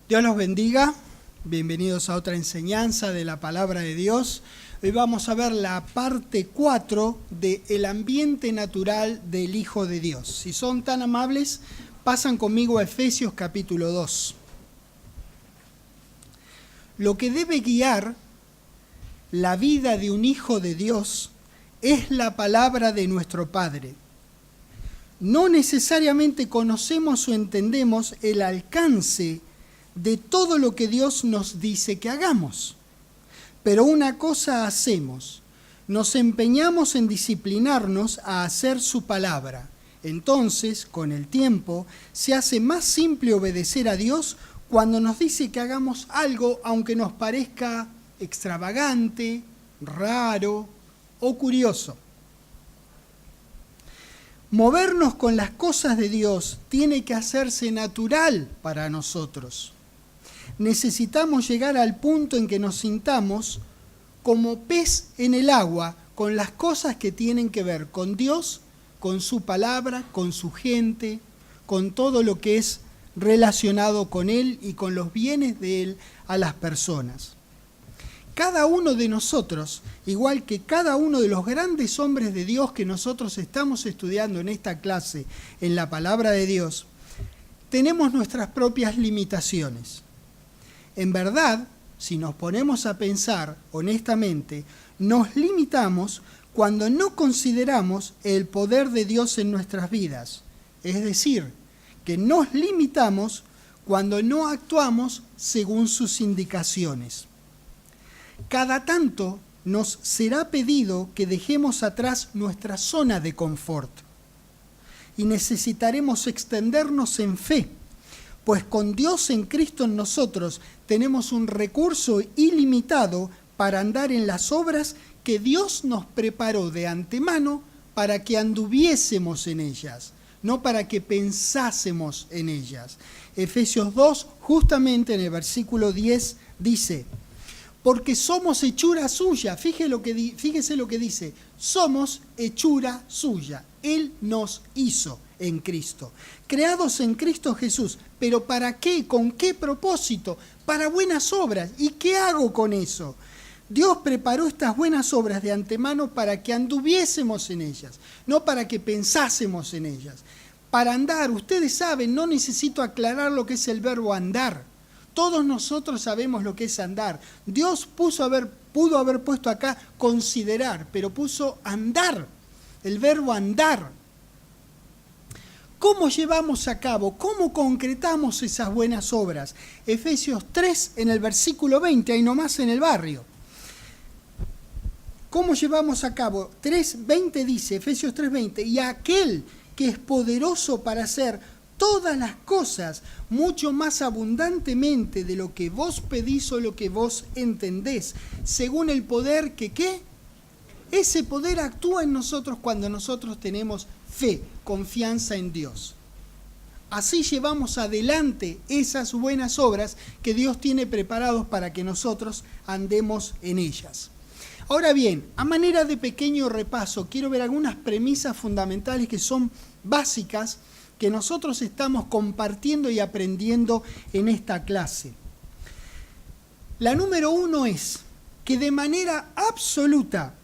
Dios los bendiga, bienvenidos a otra enseñanza de la Palabra de Dios. Hoy vamos a ver la parte 4 de El ambiente natural del Hijo de Dios. Si son tan amables, pasan conmigo a Efesios capítulo 2. Lo que debe guiar la vida de un Hijo de Dios es la palabra de nuestro Padre. No necesariamente conocemos o entendemos el alcance de todo lo que Dios nos dice que hagamos. Pero una cosa hacemos, nos empeñamos en disciplinarnos a hacer su palabra. Entonces, con el tiempo, se hace más simple obedecer a Dios cuando nos dice que hagamos algo, aunque nos parezca extravagante, raro o curioso. Movernos con las cosas de Dios tiene que hacerse natural para nosotros. Necesitamos llegar al punto en que nos sintamos como pez en el agua con las cosas que tienen que ver con Dios, con su palabra, con su gente, con todo lo que es relacionado con Él y con los bienes de Él a las personas. Cada uno de nosotros, igual que cada uno de los grandes hombres de Dios que nosotros estamos estudiando en esta clase, en la palabra de Dios, tenemos nuestras propias limitaciones. En verdad, si nos ponemos a pensar honestamente, nos limitamos cuando no consideramos el poder de Dios en nuestras vidas. Es decir, que nos limitamos cuando no actuamos según sus indicaciones. Cada tanto nos será pedido que dejemos atrás nuestra zona de confort y necesitaremos extendernos en fe, pues con Dios en Cristo en nosotros tenemos un recurso ilimitado para andar en las obras que Dios nos preparó de antemano para que anduviésemos en ellas, no para que pensásemos en ellas. Efesios 2, justamente en el versículo 10, dice: porque somos hechura suya. Fíjese lo que dice: somos hechura suya. Él nos hizo en Cristo, creados en Cristo Jesús. ¿Pero para qué? ¿Con qué propósito? Para buenas obras. ¿Y qué hago con eso? Dios preparó estas buenas obras de antemano para que anduviésemos en ellas, no para que pensásemos en ellas. Para andar, ustedes saben, no necesito aclarar lo que es el verbo andar. Todos nosotros sabemos lo que es andar. Dios pudo haber puesto acá considerar, pero puso andar, el verbo andar. ¿Cómo llevamos a cabo? ¿Cómo concretamos esas buenas obras? Efesios 3 en el versículo 20, ahí nomás en el barrio. ¿Cómo llevamos a cabo? 3:20 dice, Efesios 3:20, y aquel que es poderoso para hacer todas las cosas mucho más abundantemente de lo que vos pedís o lo que vos entendés, según el poder que ¿qué? Ese poder actúa en nosotros cuando nosotros tenemos fe, confianza en Dios. Así llevamos adelante esas buenas obras que Dios tiene preparados para que nosotros andemos en ellas. Ahora bien, a manera de pequeño repaso, quiero ver algunas premisas fundamentales que son básicas que nosotros estamos compartiendo y aprendiendo en esta clase. La número 1 es que de manera absoluta,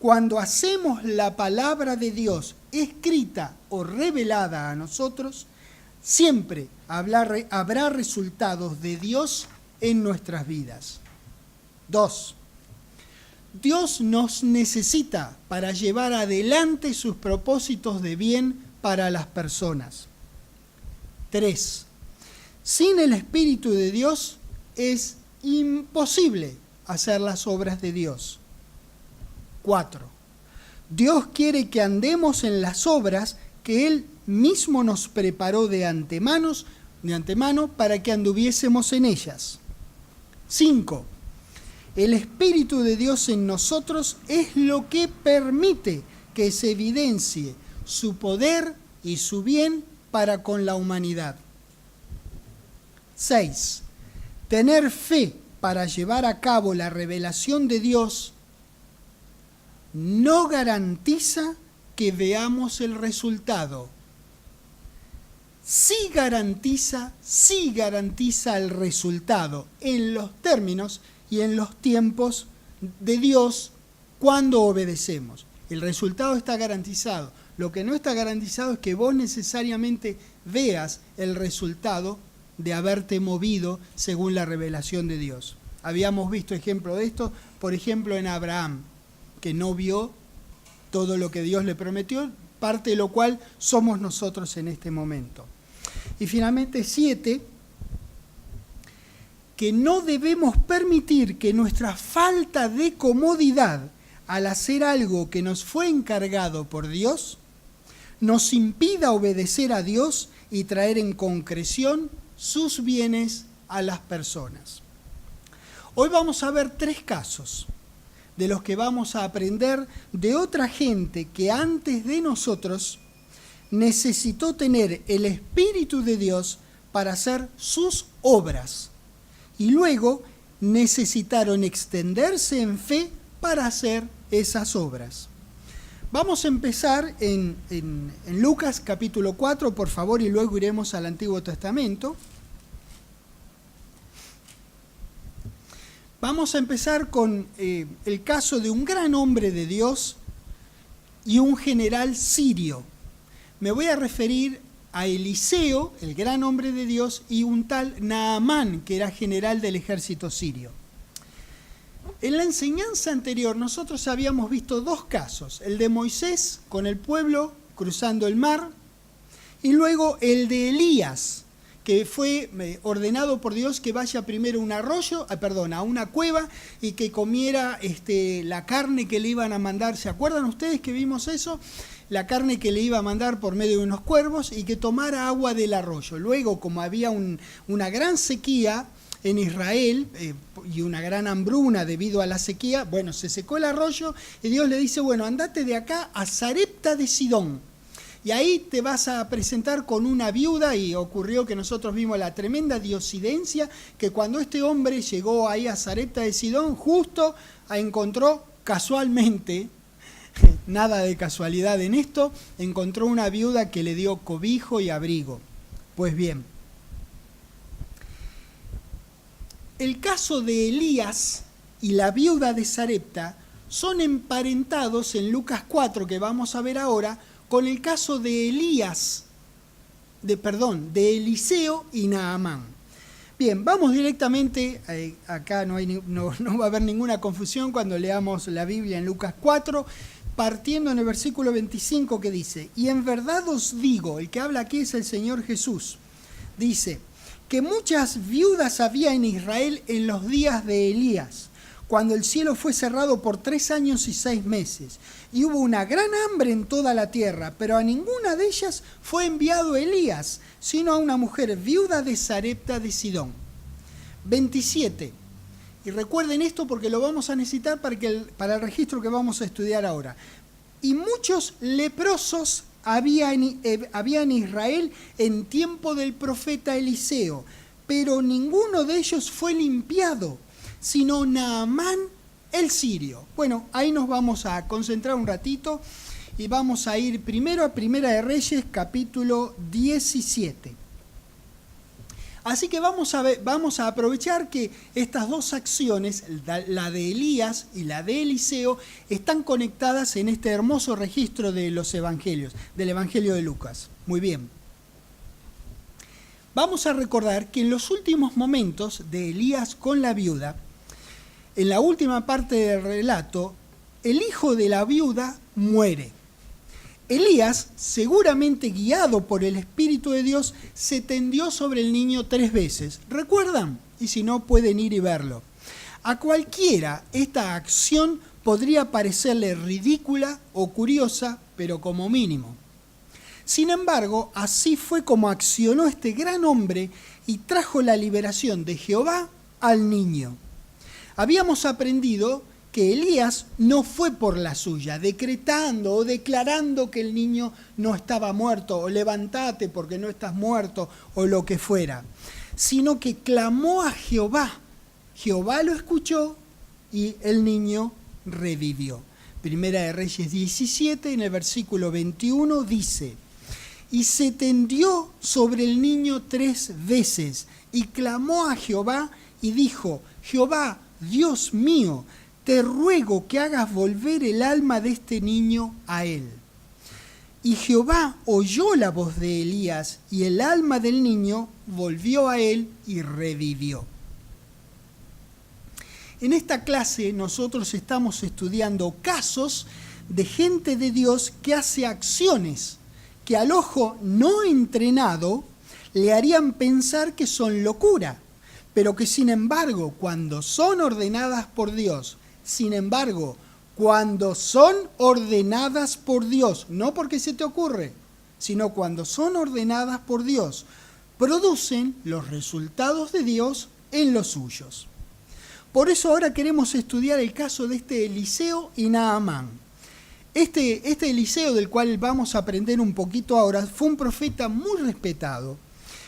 cuando hacemos la palabra de Dios escrita o revelada a nosotros, siempre habrá resultados de Dios en nuestras vidas. 2. Dios nos necesita para llevar adelante sus propósitos de bien para las personas. 3. Sin el Espíritu de Dios es imposible hacer las obras de Dios. 4. Dios quiere que andemos en las obras que Él mismo nos preparó de antemano para que anduviésemos en ellas. 5. El Espíritu de Dios en nosotros es lo que permite que se evidencie su poder y su bien para con la humanidad. 6. Tener fe para llevar a cabo la revelación de Dios no garantiza que veamos el resultado. sí garantiza el resultado en los términos y en los tiempos de Dios cuando obedecemos. El resultado está garantizado. Lo que no está garantizado es que vos necesariamente veas el resultado de haberte movido según la revelación de Dios. Habíamos visto ejemplo de esto, por ejemplo, en Abraham, que no vio todo lo que Dios le prometió, parte de lo cual somos nosotros en este momento. Y finalmente 7, que no debemos permitir que nuestra falta de comodidad al hacer algo que nos fue encargado por Dios nos impida obedecer a Dios y traer en concreción sus bienes a las personas. Hoy vamos a ver 3 casos de los que vamos a aprender de otra gente que antes de nosotros necesitó tener el Espíritu de Dios para hacer sus obras y luego necesitaron extenderse en fe para hacer esas obras. Vamos a empezar en Lucas capítulo 4, por favor, y luego iremos al Antiguo Testamento. Vamos a empezar con el caso de un gran hombre de Dios y un general sirio. Me voy a referir a Eliseo, el gran hombre de Dios, y un tal Naamán, que era general del ejército sirio. En la enseñanza anterior nosotros habíamos visto 2 casos, el de Moisés con el pueblo cruzando el mar, y luego el de Elías, que fue ordenado por Dios que vaya primero a una cueva y que comiera la carne que le iban a mandar. ¿Se acuerdan ustedes que vimos eso? La carne que le iba a mandar por medio de unos cuervos y que tomara agua del arroyo. Luego, como había una gran sequía en Israel y una gran hambruna debido a la sequía, se secó el arroyo y Dios le dice, andate de acá a Sarepta de Sidón. Y ahí te vas a presentar con una viuda, y ocurrió que nosotros vimos la tremenda diosidencia, que cuando este hombre llegó ahí a Sarepta de Sidón, justo encontró casualmente, nada de casualidad en esto, encontró una viuda que le dio cobijo y abrigo. Pues bien, el caso de Elías y la viuda de Sarepta son emparentados en Lucas 4, que vamos a ver ahora, con el caso de de Eliseo y Naamán. Bien, vamos directamente, acá no va a haber ninguna confusión cuando leamos la Biblia en Lucas 4, partiendo en el versículo 25 que dice, y en verdad os digo, el que habla aquí es el Señor Jesús, dice, que muchas viudas había en Israel en los días de Elías, cuando el cielo fue cerrado por 3 años y 6 meses, y hubo una gran hambre en toda la tierra, pero a ninguna de ellas fue enviado Elías, sino a una mujer viuda de Sarepta de Sidón. 27. Y recuerden esto porque lo vamos a necesitar para el registro que vamos a estudiar ahora. Y muchos leprosos había en Israel en tiempo del profeta Eliseo, pero ninguno de ellos fue limpiado, sino Naamán el sirio. Bueno, ahí nos vamos a concentrar un ratito y vamos a ir primero a Primera de Reyes, capítulo 17. Así que vamos a aprovechar que estas 2 acciones, la de Elías y la de Eliseo, están conectadas en este hermoso registro de los evangelios, del Evangelio de Lucas. Muy bien. Vamos a recordar que en los últimos momentos de Elías con la viuda, en la última parte del relato, el hijo de la viuda muere. Elías, seguramente guiado por el Espíritu de Dios, se tendió sobre el niño 3 veces. ¿Recuerdan? Y si no, pueden ir y verlo. A cualquiera, esta acción podría parecerle ridícula o curiosa, pero como mínimo. Sin embargo, así fue como accionó este gran hombre y trajo la liberación de Jehová al niño. Habíamos aprendido que Elías no fue por la suya, decretando o declarando que el niño no estaba muerto, o levántate porque no estás muerto, o lo que fuera, sino que clamó a Jehová. Jehová lo escuchó y el niño revivió. Primera de Reyes 17, en el versículo 21, dice, y se tendió sobre el niño 3 veces, y clamó a Jehová, y dijo: Jehová, Dios mío, te ruego que hagas volver el alma de este niño a él. Y Jehová oyó la voz de Elías, y el alma del niño volvió a él y revivió. En esta clase nosotros estamos estudiando casos de gente de Dios que hace acciones que al ojo no entrenado le harían pensar que son locura, pero que sin embargo, cuando son ordenadas por Dios, no porque se te ocurre, sino cuando son ordenadas por Dios, producen los resultados de Dios en los suyos. Por eso ahora queremos estudiar el caso de este Eliseo y Naamán. Este Eliseo, del cual vamos a aprender un poquito ahora, fue un profeta muy respetado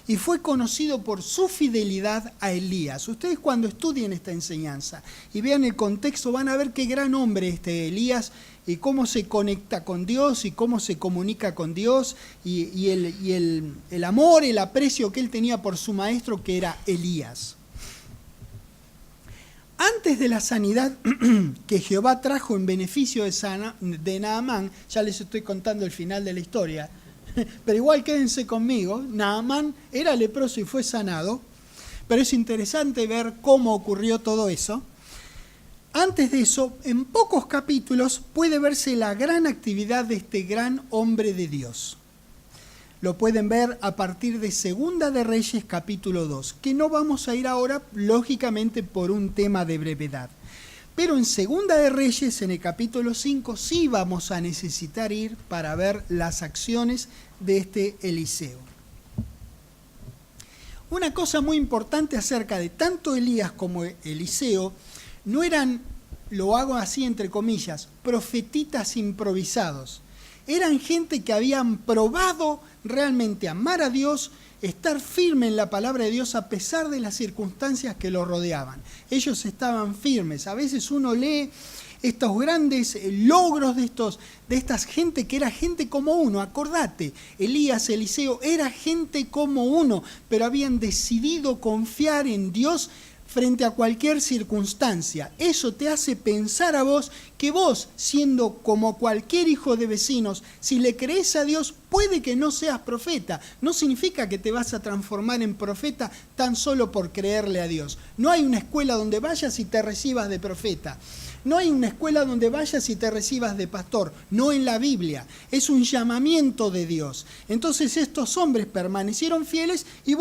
y fue conocido por su fidelidad a Elías. Ustedes cuando estudien esta enseñanza y vean el contexto van a ver qué gran hombre este Elías y cómo se conecta con Dios y cómo se comunica con Dios y el amor, el aprecio que él tenía por su maestro, que era Elías. Antes de la sanidad que Jehová trajo en beneficio de Naamán, ya les estoy contando el final de la historia, pero igual quédense conmigo, Naamán era leproso y fue sanado, pero es interesante ver cómo ocurrió todo eso. Antes de eso, en pocos capítulos puede verse la gran actividad de este gran hombre de Dios. Lo pueden ver a partir de Segunda de Reyes capítulo 2, que no vamos a ir ahora, lógicamente por un tema de brevedad. Pero en Segunda de Reyes, en el capítulo 5, sí vamos a necesitar ir para ver las acciones de este Eliseo. Una cosa muy importante acerca de tanto Elías como Eliseo, no eran, lo hago así entre comillas, profetitas improvisados. Eran gente que habían probado realmente amar a Dios, estar firme en la palabra de Dios a pesar de las circunstancias que lo rodeaban. Ellos estaban firmes. A veces uno lee estos grandes logros de esta gente que era gente como uno. Acordate, Elías, Eliseo, era gente como uno, pero habían decidido confiar en Dios frente a cualquier circunstancia. Eso te hace pensar a vos que vos, siendo como cualquier hijo de vecinos, si le crees a Dios, puede que no seas profeta. No significa que te vas a transformar en profeta tan solo por creerle a Dios. No hay una escuela donde vayas y te recibas de profeta. No hay una escuela donde vayas y te recibas de pastor, no en la Biblia. Es un llamamiento de Dios. Entonces estos hombres permanecieron fieles y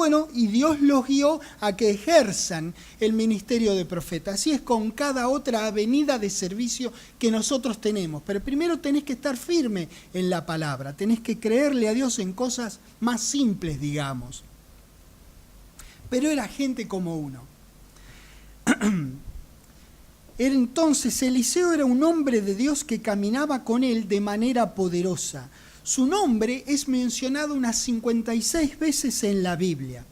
Dios los guió a que ejerzan el ministerio de profeta. Así es con cada otra avenida de servicio que nosotros tenemos. Pero primero tenés que estar firme en la palabra, tenés que creerle a Dios en cosas más simples, digamos. Pero era gente como uno. Entonces Eliseo era un hombre de Dios que caminaba con él de manera poderosa. Su nombre es mencionado unas 56 veces en la Biblia.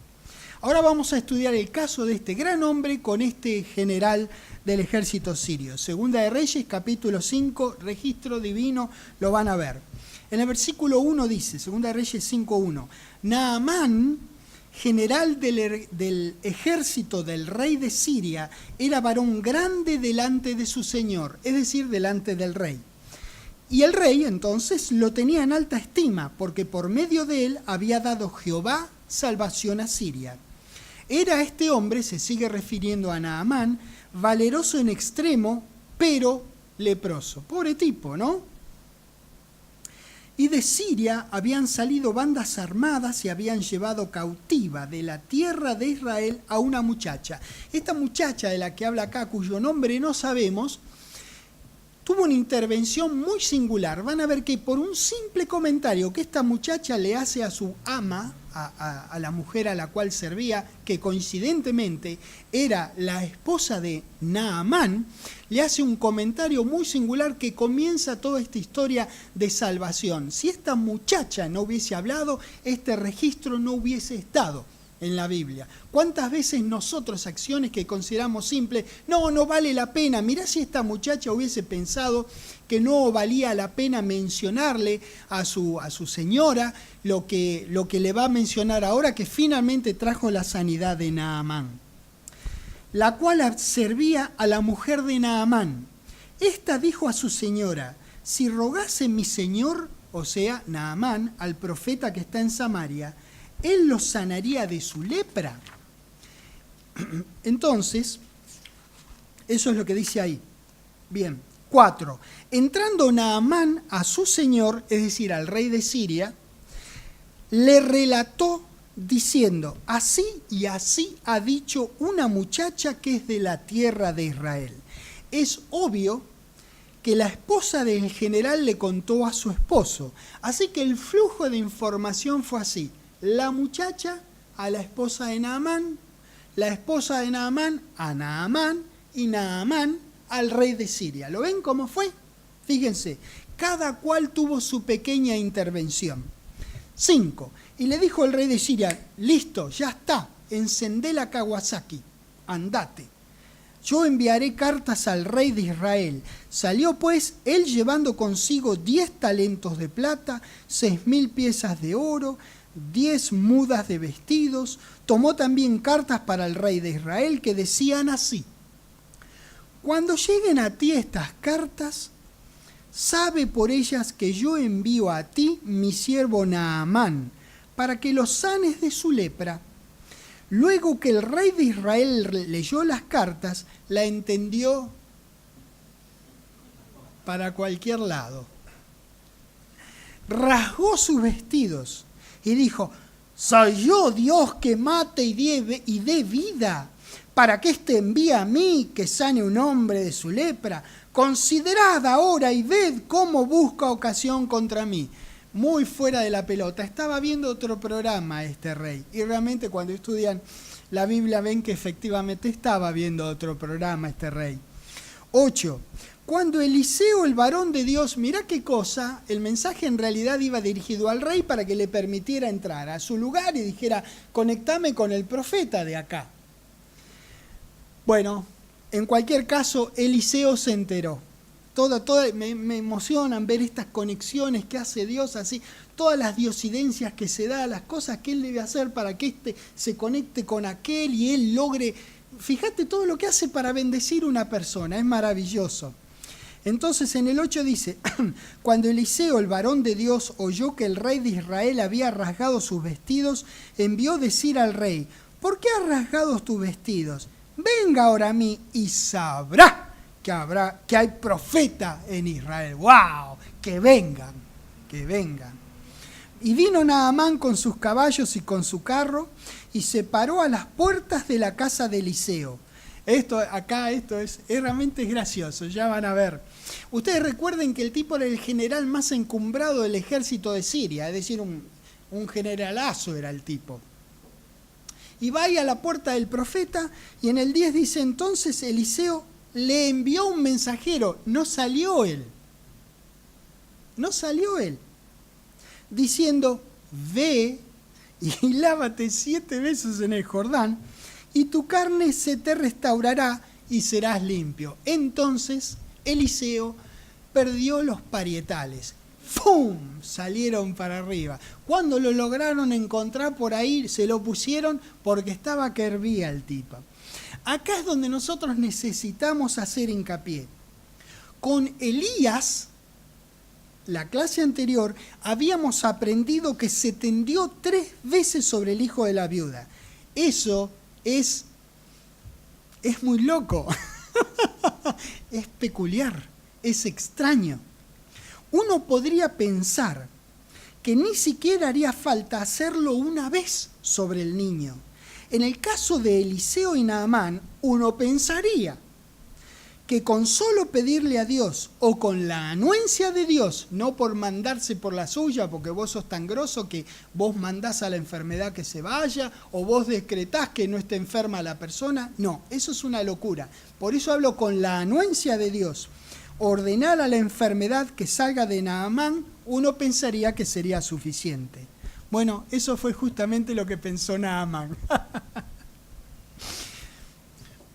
Ahora vamos a estudiar el caso de este gran hombre con este general del ejército sirio. Segunda de Reyes, capítulo 5, registro divino, lo van a ver. En el versículo 1 dice, Segunda de Reyes 5:1, Naamán, general del ejército del rey de Siria, era varón grande delante de su señor, es decir, delante del rey. Y el rey entonces lo tenía en alta estima, porque por medio de él había dado Jehová salvación a Siria. Era este hombre, se sigue refiriendo a Naamán, valeroso en extremo, pero leproso. Pobre tipo, ¿no? Y de Siria habían salido bandas armadas y habían llevado cautiva de la tierra de Israel a una muchacha. Esta muchacha de la que habla acá, cuyo nombre no sabemos, tuvo una intervención muy singular. Van a ver que por un simple comentario que esta muchacha le hace a su ama, a la mujer a la cual servía, que coincidentemente era la esposa de Naamán, le hace un comentario muy singular que comienza toda esta historia de salvación. Si esta muchacha no hubiese hablado, este registro no hubiese estado. en la Biblia. ¿Cuántas veces nosotros acciones que consideramos simples, no vale la pena? Mirá si esta muchacha hubiese pensado que no valía la pena mencionarle a su señora lo que le va a mencionar ahora, que finalmente trajo la sanidad de Naamán, la cual servía a la mujer de Naamán. Esta dijo a su señora: si rogase mi señor, o sea, Naamán, al profeta que está en Samaria, él lo sanaría de su lepra. Entonces, eso es lo que dice ahí. Bien, 4. Entrando Naamán a su señor, es decir, al rey de Siria, le relató diciendo: así y así ha dicho una muchacha que es de la tierra de Israel. Es obvio que la esposa del general le contó a su esposo. Así que el flujo de información fue así: la muchacha a la esposa de Naamán, la esposa de Naamán a Naamán y Naamán al rey de Siria. ¿Lo ven cómo fue? Fíjense, cada cual tuvo su pequeña intervención. 5. Y le dijo el rey de Siria: listo, ya está, encendé la Kawasaki, andate. Yo enviaré cartas al rey de Israel. Salió pues él llevando consigo 10 talentos de plata, 6.000 piezas de oro, 10 mudas de vestidos. Tomó también cartas para el rey de Israel que decían así: cuando lleguen a ti estas cartas, sabe por ellas que yo envío a ti mi siervo Naamán, para que lo sanes de su lepra. Luego que el rey de Israel leyó las cartas, la entendió para cualquier lado. Rasgó sus vestidos y dijo: ¿soy yo Dios que mate y dé vida, para que éste envíe a mí que sane un hombre de su lepra? Considerad ahora y ved cómo busca ocasión contra mí. Muy fuera de la pelota. Estaba viendo otro programa este rey. Y realmente cuando estudian la Biblia ven que efectivamente estaba viendo otro programa este rey. 8. Cuando Eliseo, el varón de Dios, mirá qué cosa, el mensaje en realidad iba dirigido al rey para que le permitiera entrar a su lugar y dijera: conectame con el profeta de acá. Bueno, en cualquier caso, Eliseo se enteró. Me emocionan ver estas conexiones que hace Dios así, todas las diosidencias que se da, las cosas que él debe hacer para que éste se conecte con aquel y él logre. Fíjate todo lo que hace para bendecir una persona, es maravilloso. Entonces en el 8 dice: cuando Eliseo, el varón de Dios, oyó que el rey de Israel había rasgado sus vestidos, envió decir al rey: ¿por qué has rasgado tus vestidos? Venga ahora a mí y sabrá que hay profeta en Israel. ¡Wow! Que vengan, que vengan. Y vino Naamán con sus caballos y con su carro y se paró a las puertas de la casa de Eliseo. Esto es realmente gracioso, ya van a ver. Ustedes recuerden que el tipo era el general más encumbrado del ejército de Siria, es decir, un generalazo era el tipo. Y va ahí a la puerta del profeta y en el 10 dice: entonces Eliseo le envió un mensajero, no salió él, diciendo: ve y lávate 7 veces en el Jordán, y tu carne se te restaurará y serás limpio. Entonces Eliseo perdió los parietales. ¡Fum! Salieron para arriba. Cuando lo lograron encontrar por ahí, se lo pusieron porque estaba que hervía el tipo. Acá es donde nosotros necesitamos hacer hincapié. Con Elías, la clase anterior, habíamos aprendido que se tendió 3 veces sobre el hijo de la viuda. Eso es muy loco, es peculiar, es extraño. Uno podría pensar que ni siquiera haría falta hacerlo una vez sobre el niño. En el caso de Eliseo y Naamán, uno pensaría que con solo pedirle a Dios o con la anuencia de Dios, no por mandarse por la suya, porque vos sos tan grosso que vos mandás a la enfermedad que se vaya o vos decretás que no esté enferma la persona, no, eso es una locura. Por eso hablo con la anuencia de Dios. Ordenar a la enfermedad que salga de Naamán, uno pensaría que sería suficiente. Bueno, eso fue justamente lo que pensó Naamán.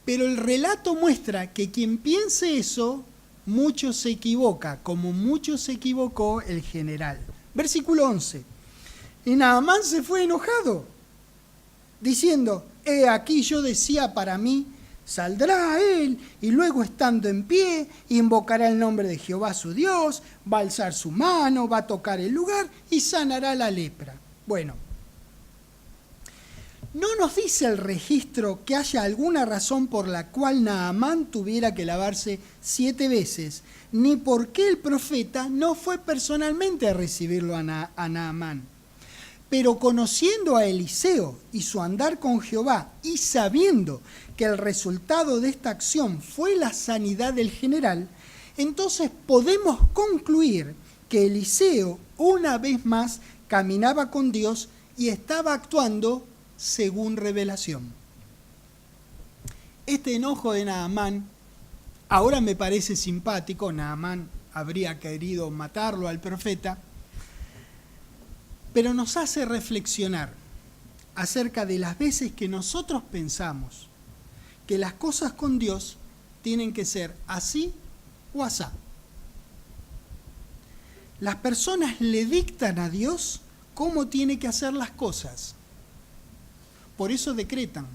Pero el relato muestra que quien piense eso, mucho se equivoca, como mucho se equivocó el general. Versículo 11. Y Naamán se fue enojado, diciendo, he aquí yo decía para mí, saldrá a él, y luego estando en pie, invocará el nombre de Jehová su Dios, va a alzar su mano, va a tocar el lugar y sanará la lepra. Bueno, no nos dice el registro que haya alguna razón por la cual Naamán tuviera que lavarse 7 veces, ni por qué el profeta no fue personalmente a recibirlo a Naamán. Pero conociendo a Eliseo y su andar con Jehová y sabiendo que el resultado de esta acción fue la sanidad del general, entonces podemos concluir que Eliseo una vez más caminaba con Dios y estaba actuando según revelación. Este enojo de Naamán ahora me parece simpático. Naamán habría querido matarlo al profeta, pero nos hace reflexionar acerca de las veces que nosotros pensamos que las cosas con Dios tienen que ser así o asá. Las personas le dictan a Dios cómo tiene que hacer las cosas. Por eso decretan,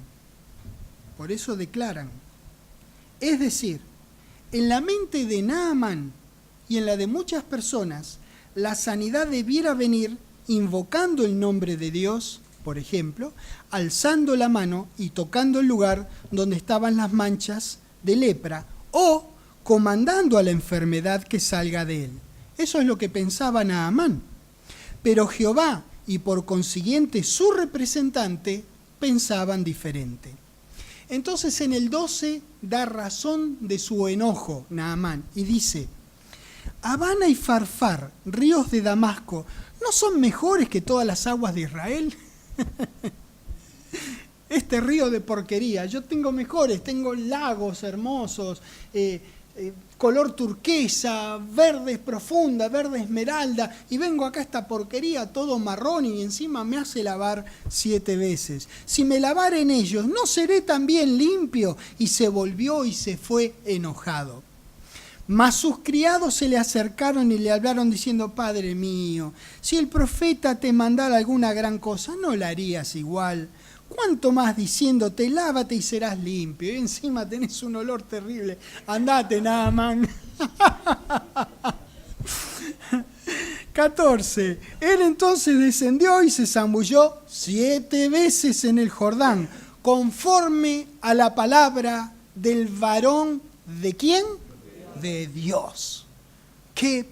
por eso declaran. Es decir, en la mente de Naamán y en la de muchas personas, la sanidad debiera venir invocando el nombre de Dios, por ejemplo, alzando la mano y tocando el lugar donde estaban las manchas de lepra, o comandando a la enfermedad que salga de él. Eso es lo que pensaba Naamán. Pero Jehová y por consiguiente su representante pensaban diferente. Entonces en el 12 da razón de su enojo Naamán y dice, Abana y Farfar, ríos de Damasco, ¿no son mejores que todas las aguas de Israel? Este río de porquería, yo tengo mejores, tengo lagos hermosos, color turquesa, verde profunda, verde esmeralda, y vengo acá a esta porquería todo marrón y encima me hace lavar 7 veces. Si me lavare en ellos, ¿no seré también limpio? Y se volvió y se fue enojado. Mas sus criados se le acercaron y le hablaron diciendo, Padre mío, si el profeta te mandara alguna gran cosa, ¿no la harías igual? ¿Cuánto más diciéndote, lávate y serás limpio? Y encima tenés un olor terrible. Andate, Naamán. 14. Él entonces descendió y se zambulló 7 veces en el Jordán, conforme a la palabra del varón, ¿de quién? De Dios. Qué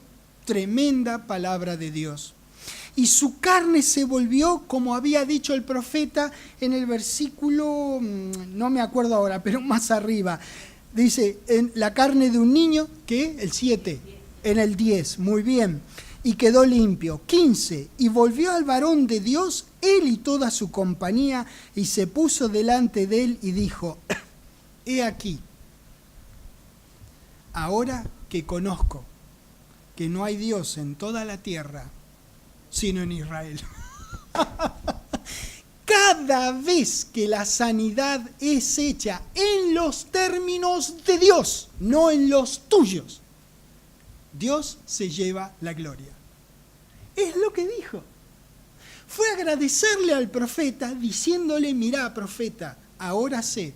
tremenda palabra de Dios. Y su carne se volvió como había dicho el profeta en el versículo, no me acuerdo ahora, pero más arriba. Dice, en la carne de un niño, ¿qué? El 7, en el 10, muy bien. Y quedó limpio. 15, y volvió al varón de Dios, él y toda su compañía, y se puso delante de él y dijo, he aquí, ahora que conozco que no hay Dios en toda la tierra, sino en Israel. Cada vez que la sanidad es hecha en los términos de Dios, no en los tuyos, Dios se lleva la gloria. Es lo que dijo. Fue agradecerle al profeta diciéndole, mirá, profeta, ahora sé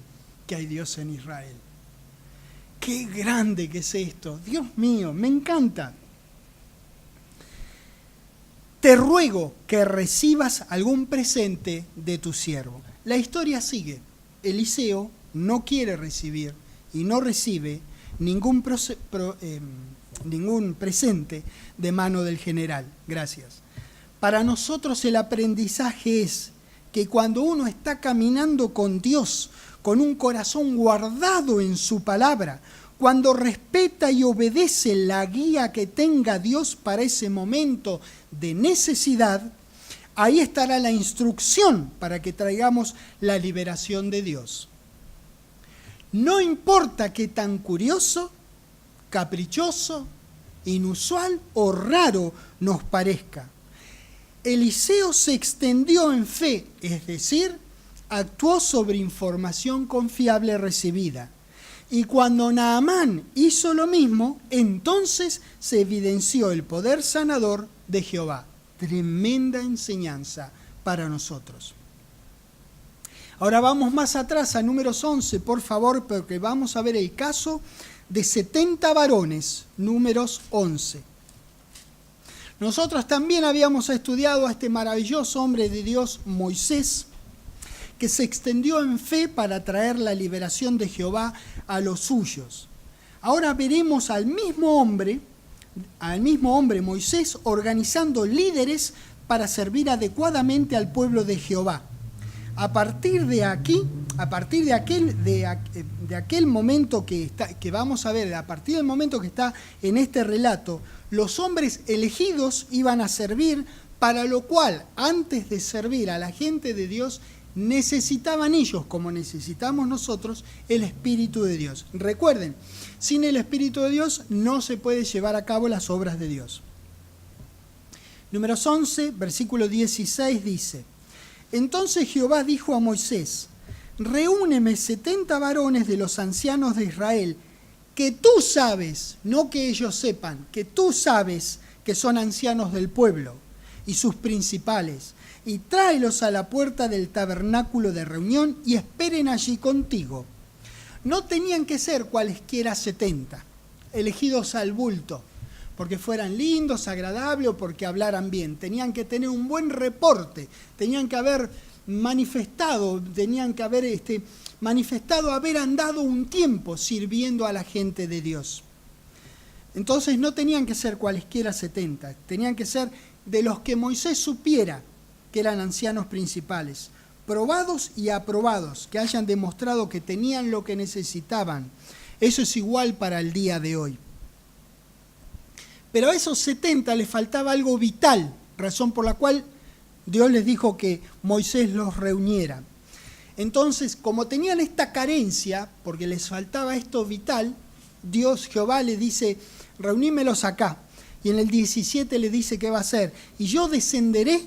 que hay Dios en Israel. Qué grande que es esto. Dios mío, me encanta. Te ruego que recibas algún presente de tu siervo. La historia sigue. Eliseo no quiere recibir y no recibe ningún presente de mano del general. Gracias. Para nosotros el aprendizaje es que cuando uno está caminando con Dios, con un corazón guardado en su palabra, cuando respeta y obedece la guía que tenga Dios para ese momento de necesidad, ahí estará la instrucción para que traigamos la liberación de Dios. No importa qué tan curioso, caprichoso, inusual o raro nos parezca. Eliseo se extendió en fe, es decir, actuó sobre información confiable recibida. Y cuando Naamán hizo lo mismo, entonces se evidenció el poder sanador de Jehová. Tremenda enseñanza para nosotros. Ahora vamos más atrás a Números 11, por favor, porque vamos a ver el caso de 70 varones, Números 11. Nosotros también habíamos estudiado a este maravilloso hombre de Dios, Moisés, que se extendió en fe para traer la liberación de Jehová a los suyos. Ahora veremos al mismo hombre Moisés organizando líderes para servir adecuadamente al pueblo de Jehová. A partir de aquel momento que vamos a ver, a partir del momento que está en este relato, los hombres elegidos iban a servir, para lo cual, antes de servir a la gente de Dios, necesitaban ellos, como necesitamos nosotros, el Espíritu de Dios. Recuerden, sin el Espíritu de Dios no se puede llevar a cabo las obras de Dios. Números 11, versículo 16 dice: Entonces Jehová dijo a Moisés: Reúneme 70 varones de los ancianos de Israel, que tú sabes, no que ellos sepan, que tú sabes que son ancianos del pueblo, y sus principales, y tráelos a la puerta del tabernáculo de reunión y esperen allí contigo. No tenían que ser cualesquiera 70, elegidos al bulto, porque fueran lindos, agradables o porque hablaran bien. Tenían que tener un buen reporte, tenían que haber manifestado haber andado un tiempo sirviendo a la gente de Dios. Entonces no tenían que ser cualesquiera 70, tenían que ser de los que Moisés supiera que eran ancianos principales, probados y aprobados, que hayan demostrado que tenían lo que necesitaban. Eso es igual para el día de hoy. Pero a esos 70 les faltaba algo vital, razón por la cual Dios les dijo que Moisés los reuniera. Entonces, como tenían esta carencia, porque les faltaba esto vital, Jehová le dice: reunímelos acá. Y en el 17 le dice qué va a hacer: y yo descenderé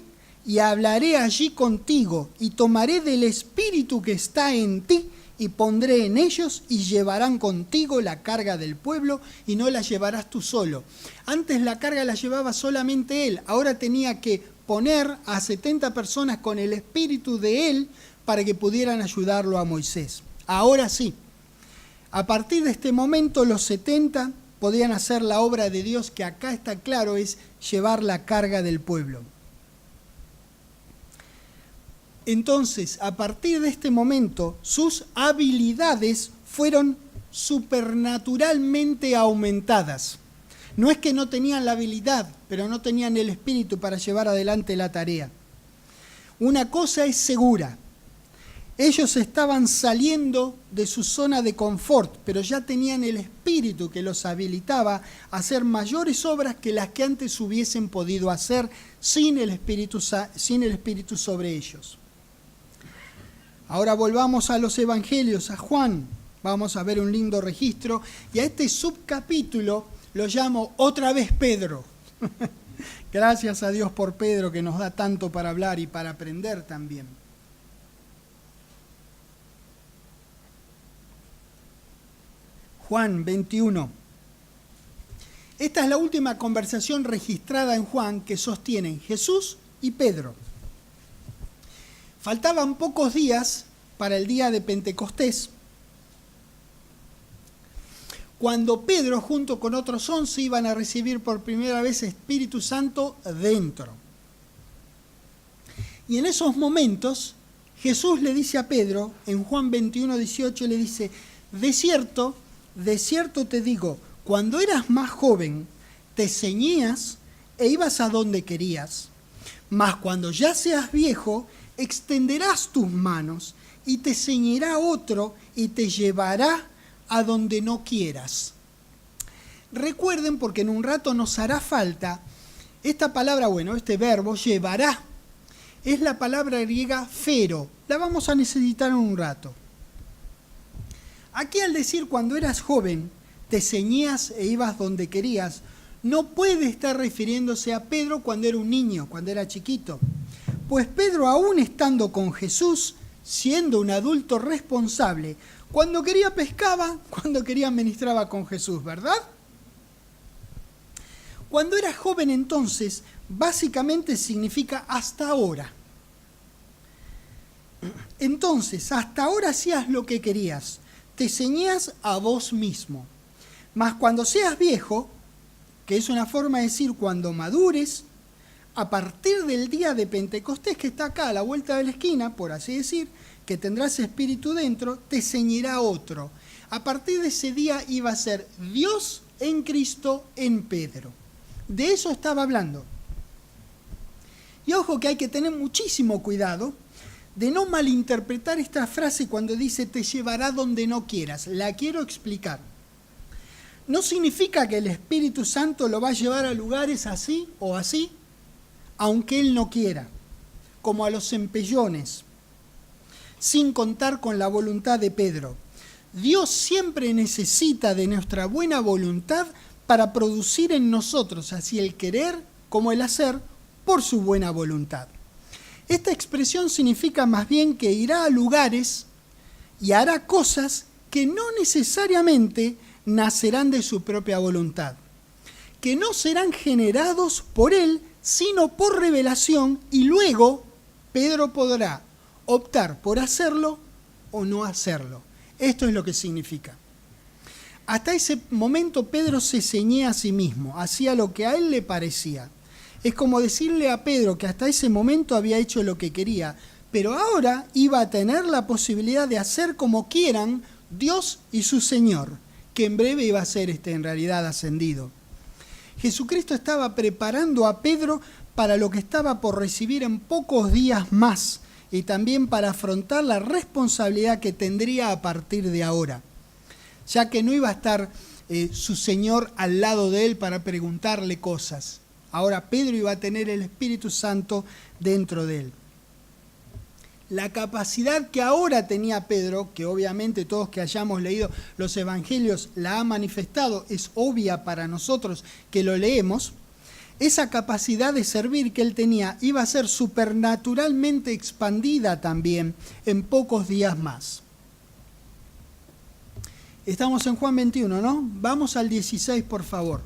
y hablaré allí contigo, y tomaré del espíritu que está en ti, y pondré en ellos, y llevarán contigo la carga del pueblo, y no la llevarás tú solo. Antes la carga la llevaba solamente él, ahora tenía que poner a 70 personas con el espíritu de él para que pudieran ayudarlo a Moisés. Ahora sí, a partir de este momento los 70 podían hacer la obra de Dios, que acá está claro, es llevar la carga del pueblo. Entonces, a partir de este momento, sus habilidades fueron supernaturalmente aumentadas. No es que no tenían la habilidad, pero no tenían el espíritu para llevar adelante la tarea. Una cosa es segura: ellos estaban saliendo de su zona de confort, pero ya tenían el espíritu que los habilitaba a hacer mayores obras que las que antes hubiesen podido hacer sin el espíritu sobre ellos. Ahora volvamos a los evangelios, a Juan. Vamos a ver un lindo registro, y a este subcapítulo lo llamo otra vez Pedro. Gracias a Dios por Pedro, que nos da tanto para hablar y para aprender también. Juan 21. Esta es la última conversación registrada en Juan que sostienen Jesús y Pedro. Faltaban pocos días para el día de Pentecostés, cuando Pedro junto con otros 11 iban a recibir por primera vez Espíritu Santo dentro. Y en esos momentos Jesús le dice a Pedro, en Juan 21, 18, le dice: de cierto te digo, cuando eras más joven, te ceñías e ibas a donde querías, mas cuando ya seas viejo, extenderás tus manos y te ceñirá otro y te llevará a donde no quieras. Recuerden, porque en un rato nos hará falta, esta palabra, este verbo, llevará, es la palabra griega fero. La vamos a necesitar en un rato. Aquí al decir cuando eras joven, te ceñías e ibas donde querías, no puede estar refiriéndose a Pedro cuando era un niño, cuando era chiquito. Pues Pedro, aún estando con Jesús, siendo un adulto responsable, cuando quería pescaba, cuando quería ministraba con Jesús, ¿verdad? Cuando era joven entonces, básicamente significa hasta ahora. Entonces, hasta ahora hacías lo que querías, te ceñías a vos mismo. Mas cuando seas viejo, que es una forma de decir cuando madures, a partir del día de Pentecostés, que está acá a la vuelta de la esquina, por así decir, que tendrás espíritu dentro, te ceñirá otro. A partir de ese día iba a ser Dios en Cristo en Pedro. De eso estaba hablando. Y ojo que hay que tener muchísimo cuidado de no malinterpretar esta frase cuando dice te llevará donde no quieras. La quiero explicar. No significa que el Espíritu Santo lo va a llevar a lugares así o así, aunque Él no quiera, como a los empellones, sin contar con la voluntad de Pedro. Dios siempre necesita de nuestra buena voluntad para producir en nosotros así el querer como el hacer por su buena voluntad. Esta expresión significa más bien que irá a lugares y hará cosas que no necesariamente nacerán de su propia voluntad, que no serán generados por él, sino por revelación, y luego Pedro podrá optar por hacerlo o no hacerlo. Esto es lo que significa. Hasta ese momento Pedro se ceñía a sí mismo, hacía lo que a él le parecía. Es como decirle a Pedro que hasta ese momento había hecho lo que quería, pero ahora iba a tener la posibilidad de hacer como quieran Dios y su Señor, que en breve iba a ser en realidad ascendido. Jesucristo estaba preparando a Pedro para lo que estaba por recibir en pocos días más y también para afrontar la responsabilidad que tendría a partir de ahora, ya que no iba a estar su Señor al lado de él para preguntarle cosas. Ahora Pedro iba a tener el Espíritu Santo dentro de él. La capacidad que ahora tenía Pedro, que obviamente todos que hayamos leído los evangelios la ha manifestado, es obvia para nosotros que lo leemos, esa capacidad de servir que él tenía iba a ser supernaturalmente expandida también en pocos días más. Estamos en Juan 21, ¿no? Vamos al 16, por favor.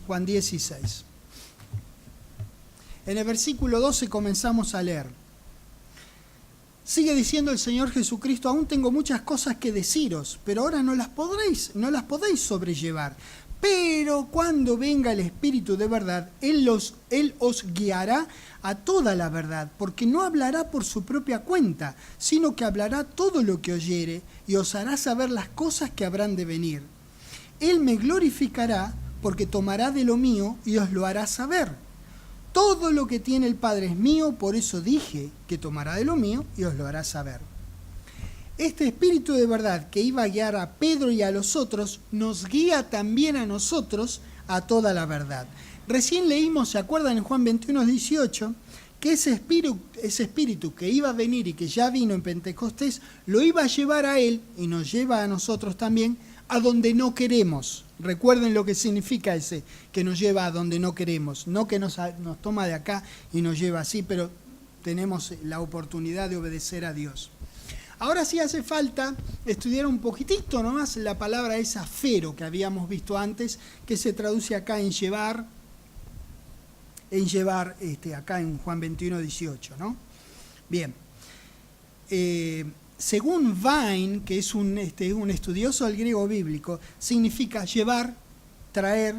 Juan 16. En el versículo 12 comenzamos a leer. Sigue diciendo el Señor Jesucristo, aún tengo muchas cosas que deciros, pero ahora no las podéis sobrellevar. Pero cuando venga el Espíritu de verdad, Él os guiará a toda la verdad, porque no hablará por su propia cuenta, sino que hablará todo lo que oyere y os hará saber las cosas que habrán de venir. Él me glorificará, porque tomará de lo mío y os lo hará saber. Todo lo que tiene el Padre es mío, por eso dije que tomará de lo mío y os lo hará saber. Este Espíritu de verdad que iba a guiar a Pedro y a los otros, nos guía también a nosotros a toda la verdad. Recién leímos, ¿se acuerdan en Juan 21, 18? Que ese espíritu que iba a venir y que ya vino en Pentecostés, lo iba a llevar a él, y nos lleva a nosotros también, a donde no queremos. Recuerden lo que significa ese, que nos lleva a donde no queremos. No que nos toma de acá y nos lleva así, pero tenemos la oportunidad de obedecer a Dios. Ahora sí hace falta estudiar un poquitito nomás la palabra esa fero que habíamos visto antes, que se traduce acá en llevar, acá en Juan 21, 18, ¿no? Bien. Según Vine, que es un estudioso del griego bíblico, significa llevar, traer,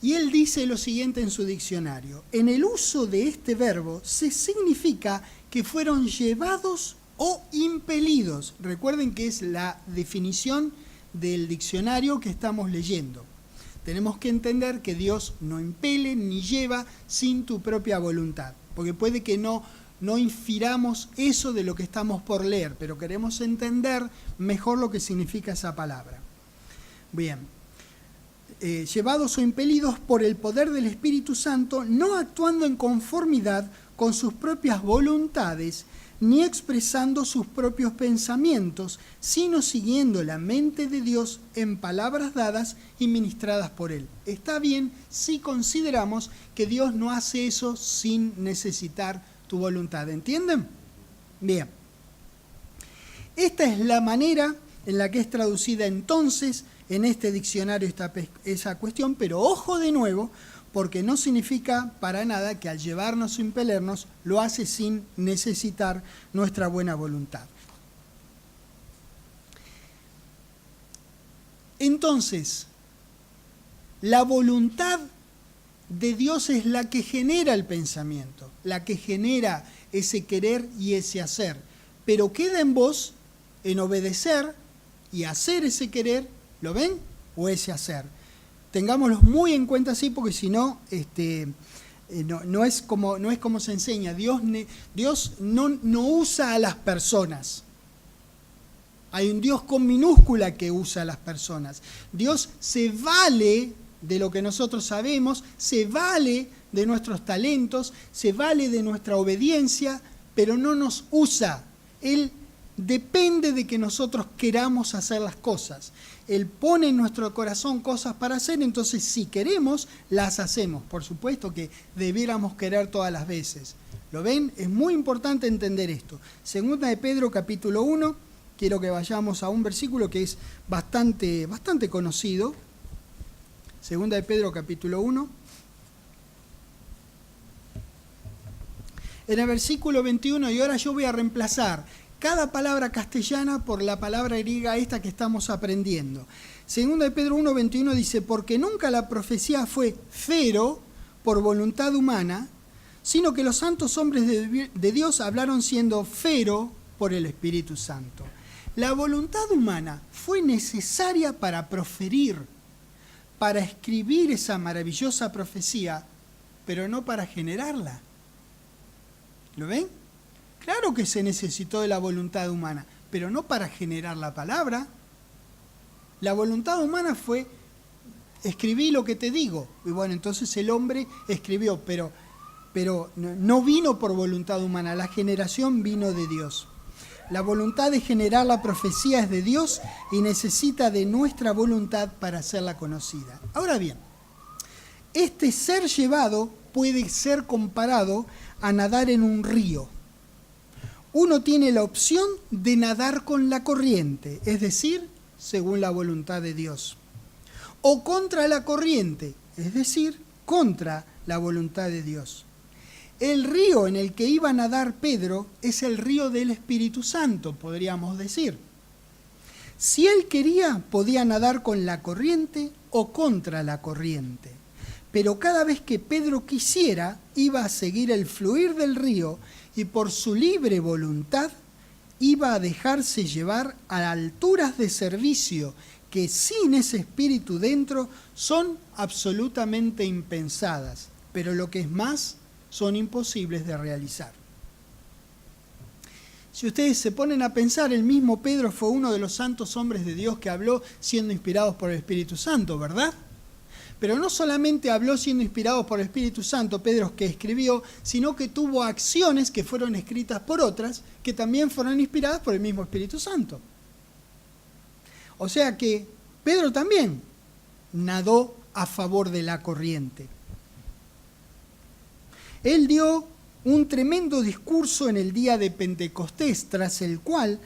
y él dice lo siguiente en su diccionario. En el uso de este verbo se significa que fueron llevados o impelidos. Recuerden que es la definición del diccionario que estamos leyendo. Tenemos que entender que Dios no impele ni lleva sin tu propia voluntad, porque puede que no infiramos eso de lo que estamos por leer, pero queremos entender mejor lo que significa esa palabra. Bien, llevados o impelidos por el poder del Espíritu Santo, no actuando en conformidad con sus propias voluntades, ni expresando sus propios pensamientos, sino siguiendo la mente de Dios en palabras dadas y ministradas por Él. Está bien si consideramos que Dios no hace eso sin necesitar tu voluntad. ¿Entienden? Bien. Esta es la manera en la que es traducida entonces en este diccionario esa cuestión, pero ojo de nuevo, porque no significa para nada que al llevarnos o impelernos lo hace sin necesitar nuestra buena voluntad. Entonces, la voluntad de Dios es la que genera el pensamiento, la que genera ese querer y ese hacer, pero queda en vos en obedecer y hacer ese querer, ¿lo ven? O ese hacer. Tengámoslo muy en cuenta así, porque si no, no es como se enseña. Dios no usa a las personas. Hay un Dios con minúscula que usa a las personas. Dios se vale de lo que nosotros sabemos, se vale de nuestros talentos, se vale de nuestra obediencia, pero no nos usa. Él depende de que nosotros queramos hacer las cosas. Él pone en nuestro corazón cosas para hacer, entonces si queremos, las hacemos. Por supuesto que debiéramos querer todas las veces. ¿Lo ven? Es muy importante entender esto. Segunda de Pedro, capítulo 1. Quiero que vayamos a un versículo que es bastante conocido. Segunda de Pedro, capítulo 1. En el versículo 21, y ahora yo voy a reemplazar cada palabra castellana por la palabra griega esta que estamos aprendiendo. Segunda de Pedro 1:21 dice, porque nunca la profecía fue fero por voluntad humana, sino que los santos hombres de Dios hablaron siendo fero por el Espíritu Santo. La voluntad humana fue necesaria para proferir, para escribir esa maravillosa profecía, pero no para generarla. ¿Lo ven? Claro que se necesitó de la voluntad humana, pero no para generar la palabra. La voluntad humana fue, escribí lo que te digo. Y bueno, entonces el hombre escribió, pero no vino por voluntad humana, la generación vino de Dios. La voluntad de generar la profecía es de Dios y necesita de nuestra voluntad para hacerla conocida. Ahora bien, este ser llevado puede ser comparado a nadar en un río. Uno tiene la opción de nadar con la corriente, es decir, según la voluntad de Dios, o contra la corriente, es decir, contra la voluntad de Dios. El río en el que iba a nadar Pedro es el río del Espíritu Santo, podríamos decir. Si él quería, podía nadar con la corriente o contra la corriente. Pero cada vez que Pedro quisiera, iba a seguir el fluir del río y por su libre voluntad iba a dejarse llevar a alturas de servicio que sin ese espíritu dentro son absolutamente impensadas, pero lo que es más, son imposibles de realizar. Si ustedes se ponen a pensar, el mismo Pedro fue uno de los santos hombres de Dios que habló siendo inspirados por el Espíritu Santo, ¿verdad? Pero no solamente habló siendo inspirado por el Espíritu Santo, Pedro que escribió, sino que tuvo acciones que fueron escritas por otras, que también fueron inspiradas por el mismo Espíritu Santo. O sea que Pedro también nadó a favor de la corriente. Él dio un tremendo discurso en el día de Pentecostés, tras el cual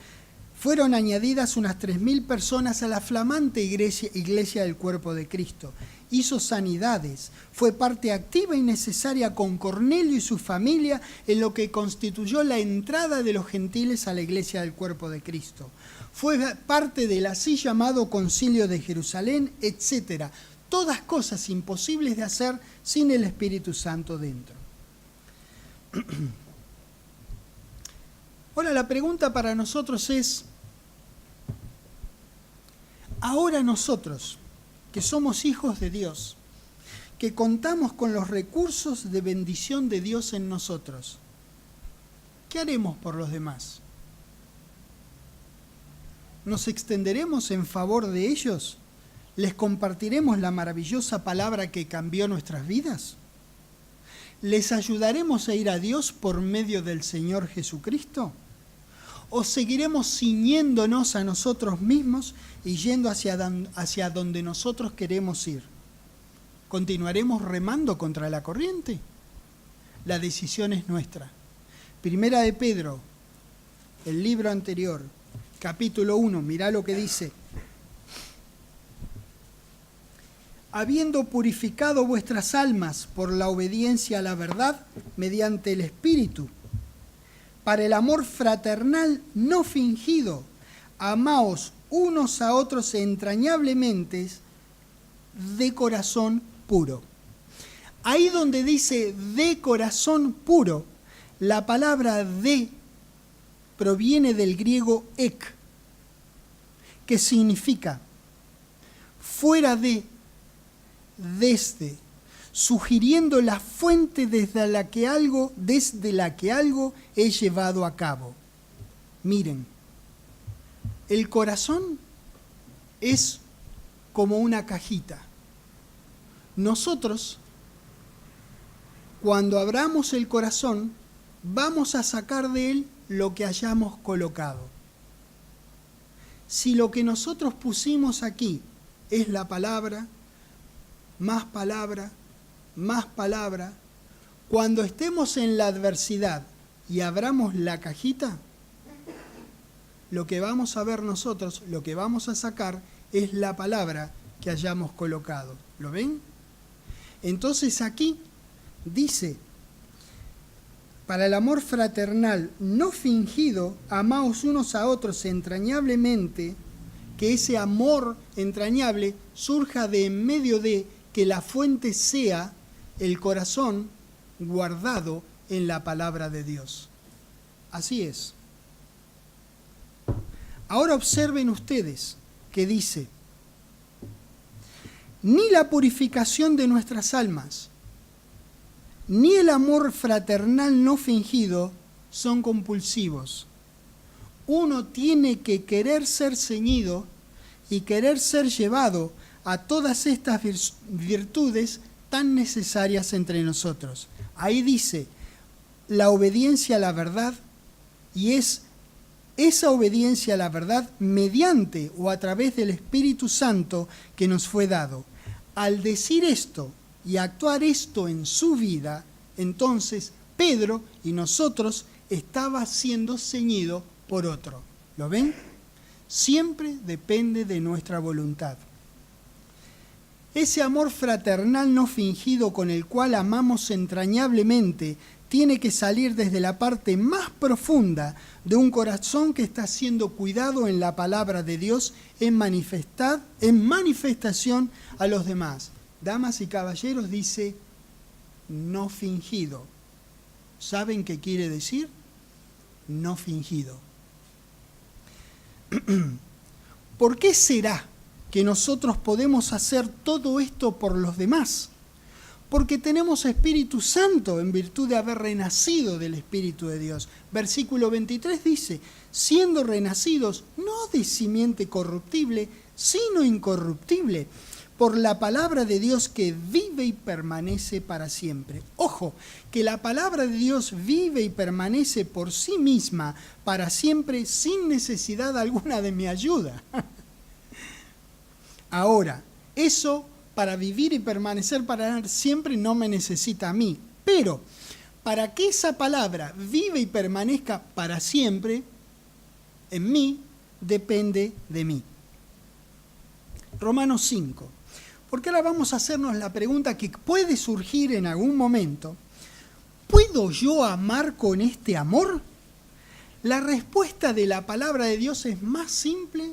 fueron añadidas unas 3.000 personas a la flamante iglesia del cuerpo de Cristo. Hizo sanidades, fue parte activa y necesaria con Cornelio y su familia en lo que constituyó la entrada de los gentiles a la iglesia del cuerpo de Cristo. Fue parte del así llamado Concilio de Jerusalén, etc. Todas cosas imposibles de hacer sin el Espíritu Santo dentro. Ahora la pregunta para nosotros es, ahora nosotros, que somos hijos de Dios, que contamos con los recursos de bendición de Dios en nosotros, ¿qué haremos por los demás? ¿Nos extenderemos en favor de ellos? ¿Les compartiremos la maravillosa palabra que cambió nuestras vidas? ¿Les ayudaremos a ir a Dios por medio del Señor Jesucristo? ¿O seguiremos ciñéndonos a nosotros mismos y yendo hacia donde nosotros queremos ir? ¿Continuaremos remando contra la corriente? La decisión es nuestra. Primera de Pedro, el libro anterior, capítulo 1, mirá lo que dice. Habiendo purificado vuestras almas por la obediencia a la verdad mediante el Espíritu, para el amor fraternal no fingido, amaos unos a otros entrañablemente de corazón puro. Ahí donde dice de corazón puro, la palabra de proviene del griego ek, que significa fuera de, desde, sugiriendo la fuente desde la que algo es llevado a cabo. Miren, el corazón es como una cajita. Nosotros, cuando abramos el corazón, vamos a sacar de él lo que hayamos colocado. Si lo que nosotros pusimos aquí es la palabra, más palabra, más palabra, cuando estemos en la adversidad y abramos la cajita, lo que vamos a ver nosotros, lo que vamos a sacar es la palabra que hayamos colocado. ¿Lo ven? Entonces aquí dice, para el amor fraternal no fingido, amaos unos a otros entrañablemente, que ese amor entrañable surja de en medio de que la fuente sea el corazón guardado en la palabra de Dios. Así es. Ahora observen ustedes que dice, ni la purificación de nuestras almas, ni el amor fraternal no fingido son compulsivos. Uno tiene que querer ser ceñido y querer ser llevado a todas estas virtudes tan necesarias entre nosotros. Ahí dice, la obediencia a la verdad, y es esa obediencia a la verdad mediante o a través del Espíritu Santo que nos fue dado. Al decir esto y actuar esto en su vida, entonces Pedro y nosotros estaba siendo ceñido por otro. ¿Lo ven? Siempre depende de nuestra voluntad. Ese amor fraternal no fingido con el cual amamos entrañablemente tiene que salir desde la parte más profunda de un corazón que está siendo cuidado en la palabra de Dios en manifestación a los demás. Damas y caballeros, dice no fingido. ¿Saben qué quiere decir? No fingido. ¿Por qué será que nosotros podemos hacer todo esto por los demás? Porque tenemos Espíritu Santo en virtud de haber renacido del Espíritu de Dios. Versículo 23 dice, siendo renacidos no de simiente corruptible, sino incorruptible, por la palabra de Dios que vive y permanece para siempre. Ojo, que la palabra de Dios vive y permanece por sí misma para siempre sin necesidad alguna de mi ayuda. Ahora, eso para vivir y permanecer para siempre no me necesita a mí. Pero para que esa palabra vive y permanezca para siempre, en mí, depende de mí. Romanos 5. Porque ahora vamos a hacernos la pregunta que puede surgir en algún momento. ¿Puedo yo amar con este amor? La respuesta de la palabra de Dios es más simple.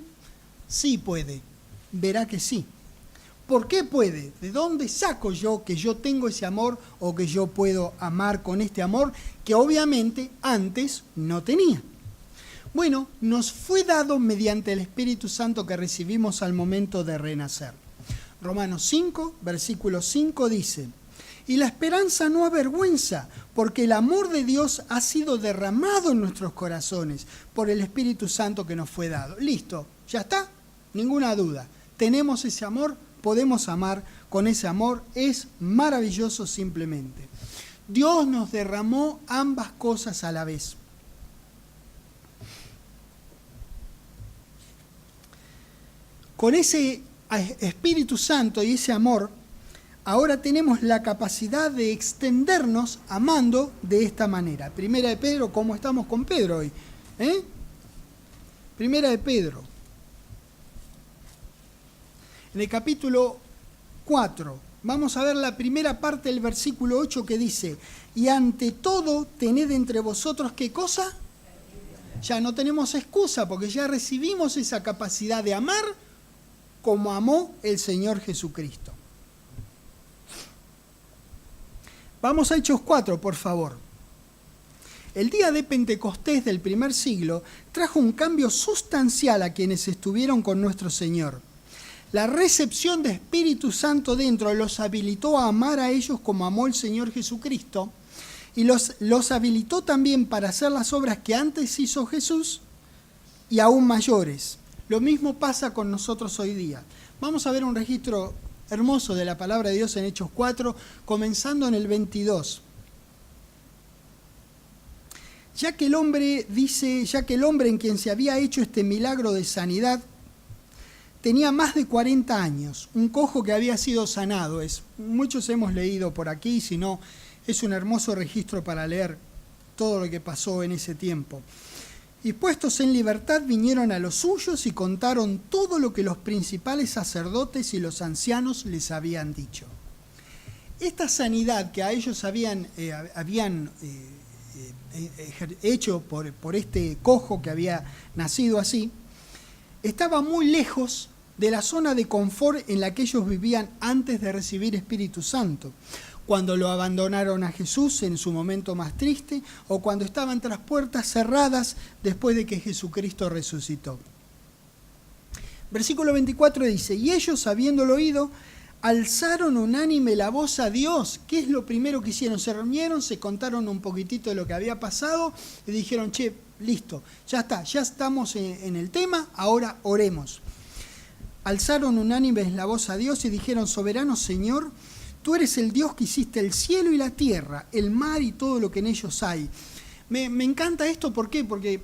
Sí puede. Verá que sí. ¿Por qué puede? ¿De dónde saco yo que yo tengo ese amor o que yo puedo amar con este amor que obviamente antes no tenía? Bueno, nos fue dado mediante el Espíritu Santo que recibimos al momento de renacer. Romanos 5, versículo 5 dice, y la esperanza no avergüenza, porque el amor de Dios ha sido derramado en nuestros corazones por el Espíritu Santo que nos fue dado. Listo, ya está, ninguna duda. Tenemos ese amor, podemos amar con ese amor, es maravilloso simplemente. Dios nos derramó ambas cosas a la vez. Con ese Espíritu Santo y ese amor, ahora tenemos la capacidad de extendernos amando de esta manera. Primera de Pedro, ¿cómo estamos con Pedro hoy? Primera de Pedro. En el capítulo 4, vamos a ver la primera parte del versículo 8 que dice: y ante todo tened entre vosotros, ¿qué cosa? Ya no tenemos excusa porque ya recibimos esa capacidad de amar como amó el Señor Jesucristo. Vamos a Hechos 4, por favor. El día de Pentecostés del primer siglo trajo un cambio sustancial a quienes estuvieron con nuestro Señor. La recepción de Espíritu Santo dentro los habilitó a amar a ellos como amó el Señor Jesucristo, y los habilitó también para hacer las obras que antes hizo Jesús y aún mayores. Lo mismo pasa con nosotros hoy día. Vamos a ver un registro hermoso de la palabra de Dios en Hechos 4, comenzando en el 22. Ya que el hombre en quien se había hecho este milagro de sanidad tenía más de 40 años, un cojo que había sido sanado. Muchos hemos leído por aquí, si no, es un hermoso registro para leer todo lo que pasó en ese tiempo. Y puestos en libertad vinieron a los suyos y contaron todo lo que los principales sacerdotes y los ancianos les habían dicho. Esta sanidad que a ellos habían hecho por este cojo que había nacido así, estaba muy lejos de la zona de confort en la que ellos vivían antes de recibir Espíritu Santo, cuando lo abandonaron a Jesús en su momento más triste, o cuando estaban tras puertas cerradas después de que Jesucristo resucitó. Versículo 24 dice: y ellos, habiéndolo oído, alzaron unánime la voz a Dios. ¿Qué es lo primero que hicieron? Se reunieron, se contaron un poquitito de lo que había pasado y dijeron: che, listo, ya está, ya estamos en el tema, ahora oremos. Alzaron unánimes la voz a Dios y dijeron: soberano Señor, tú eres el Dios que hiciste el cielo y la tierra, el mar y todo lo que en ellos hay. Me encanta esto, ¿por qué? Porque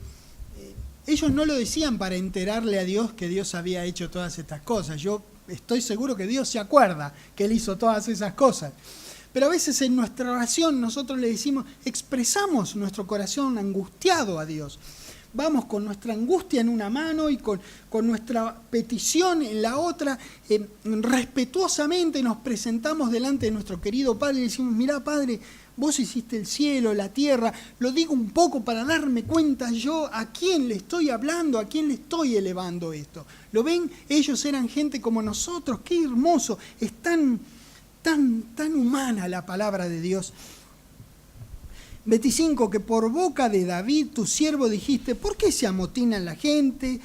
ellos no lo decían para enterarle a Dios que Dios había hecho todas estas cosas. Yo estoy seguro que Dios se acuerda que Él hizo todas esas cosas. Pero a veces en nuestra oración nosotros le decimos, expresamos nuestro corazón angustiado a Dios. Vamos con nuestra angustia en una mano y con nuestra petición en la otra, respetuosamente nos presentamos delante de nuestro querido Padre y decimos: mirá, Padre, vos hiciste el cielo, la tierra. Lo digo un poco para darme cuenta yo a quién le estoy hablando, a quién le estoy elevando esto. ¿Lo ven? Ellos eran gente como nosotros. Qué hermoso, es tan humana la palabra de Dios. 25, que por boca de David, tu siervo, dijiste: ¿por qué se amotinan la gente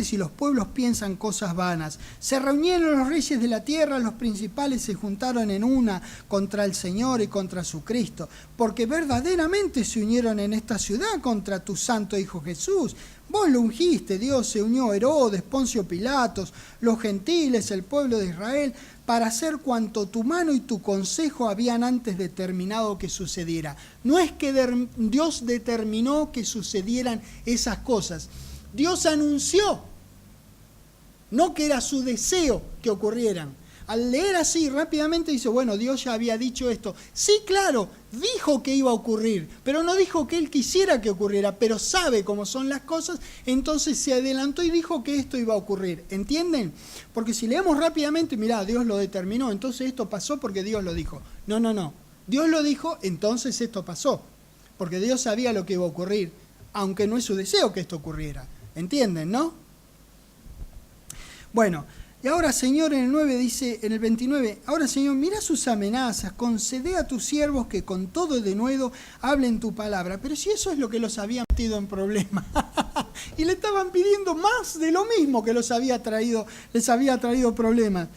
si los pueblos piensan cosas vanas? Se reunieron los reyes de la tierra, los principales se juntaron en una contra el Señor y contra su Cristo, porque verdaderamente se unieron en esta ciudad contra tu santo Hijo Jesús. Vos lo ungiste, Dios se unió, Herodes, Poncio Pilatos, los gentiles, el pueblo de Israel, para hacer cuanto tu mano y tu consejo habían antes determinado que sucediera. No es que Dios determinó que sucedieran esas cosas. Dios anunció, no que era su deseo que ocurrieran. Al leer así rápidamente dice: bueno, Dios ya había dicho esto. Sí, claro, dijo que iba a ocurrir, pero no dijo que Él quisiera que ocurriera, pero sabe cómo son las cosas, entonces se adelantó y dijo que esto iba a ocurrir. ¿Entienden? Porque si leemos rápidamente, mirá, Dios lo determinó, entonces esto pasó porque Dios lo dijo. No. Dios lo dijo, entonces esto pasó, porque Dios sabía lo que iba a ocurrir, aunque no es su deseo que esto ocurriera. ¿Entienden, no? Bueno, y ahora, Señor, en el 9 dice, en el 29, ahora, Señor, mira sus amenazas, concede a tus siervos que con todo denuedo hablen tu palabra. Pero si eso es lo que los había metido en problemas. Y le estaban pidiendo más de lo mismo que les había traído problemas.